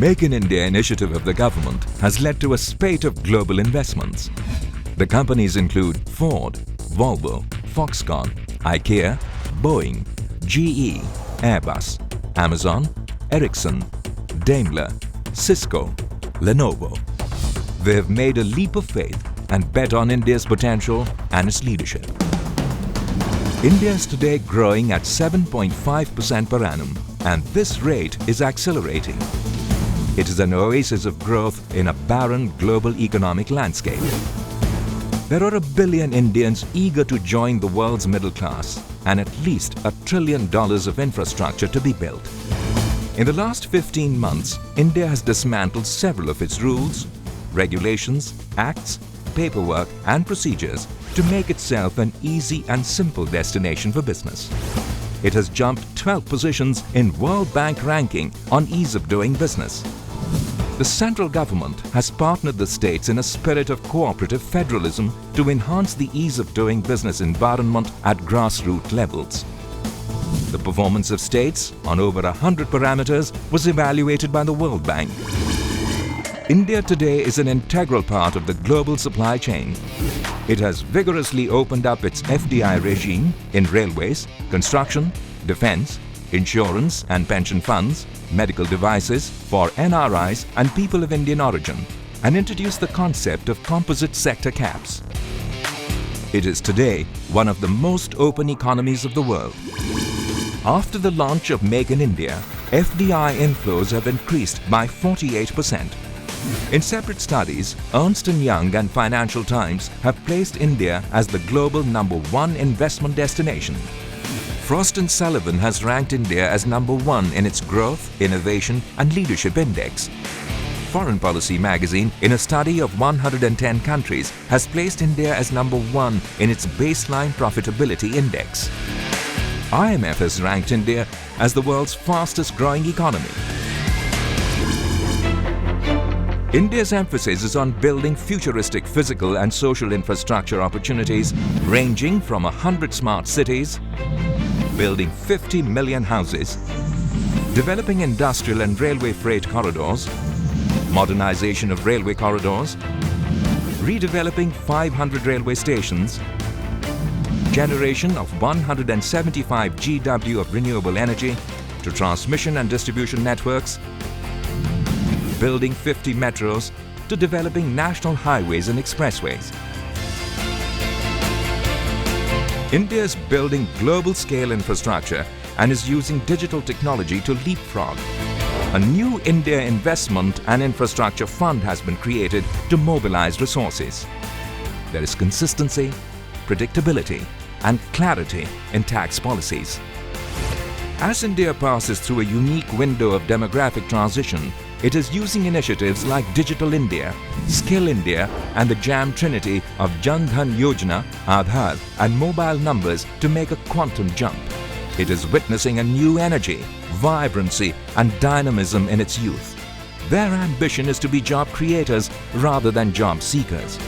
Make in India initiative of the government has led to a spate of global investments. The companies include Ford, Volvo, Foxconn, IKEA, Boeing, GE, Airbus, Amazon, Ericsson, Daimler, Cisco, Lenovo. They have made a leap of faith and bet on India's potential and its leadership. India is today growing at 7.5% per annum, and this rate is accelerating. It is an oasis of growth in a barren global economic landscape. There are 1 billion Indians eager to join the world's middle class and at least $1 trillion of infrastructure to be built. In the last 15 months, India has dismantled several of its rules, regulations, acts, paperwork and procedures to make itself an easy and simple destination for business. It has jumped 12 positions in World Bank ranking on ease of doing business. The central government has partnered the states in a spirit of cooperative federalism to enhance the ease of doing business environment at grassroots levels. The performance of states on over 100 parameters was evaluated by the World Bank. India today is an integral part of the global supply chain. It has vigorously opened up its FDI regime in railways, construction, defense, insurance and pension funds, medical devices for NRIs and people of Indian origin, and introduced the concept of composite sector caps. It is today one of the most open economies of the world. After the launch of Make in India, FDI inflows have increased by 48%. In separate studies, Ernst & Young and Financial Times have placed India as the global #1 investment destination. Frost & Sullivan has ranked India as #1 in its Growth, Innovation and Leadership Index. Foreign Policy magazine, in a study of 110 countries, has placed India as #1 in its Baseline Profitability Index. IMF has ranked India as the world's fastest growing economy. India's emphasis is on building futuristic physical and social infrastructure opportunities ranging from 100 smart cities, building 50 million houses, developing industrial and railway freight corridors, modernization of railway corridors, redeveloping 500 railway stations, generation of 175 GW of renewable energy to transmission and distribution networks, building 50 metros to developing national highways and expressways. India is building global-scale infrastructure and is using digital technology to leapfrog. A new India Investment and Infrastructure Fund has been created to mobilize resources. There is consistency, predictability, and clarity in tax policies. As India passes through a unique window of demographic transition, it is using initiatives like Digital India, Skill India and the JAM Trinity of Jan Dhan Yojana, Aadhaar and mobile numbers to make a quantum jump. It is witnessing a new energy, vibrancy and dynamism in its youth. Their ambition is to be job creators rather than job seekers.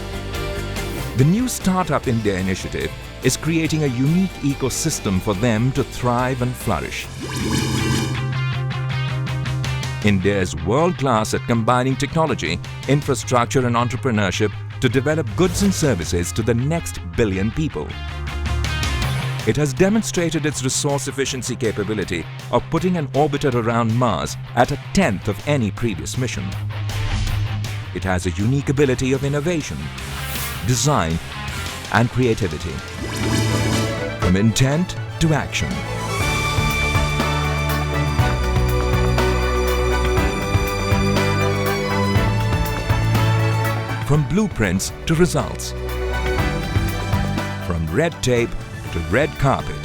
The new Startup India initiative is creating a unique ecosystem for them to thrive and flourish. India is world-class at combining technology, infrastructure and entrepreneurship to develop goods and services to the next billion people. It has demonstrated its resource efficiency capability of putting an orbiter around Mars at 1/10 of any previous mission. It has a unique ability of innovation, design and creativity. From intent to action. From blueprints to results. From red tape to red carpet.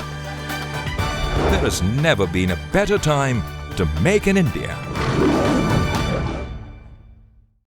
There has never been a better time to make in India.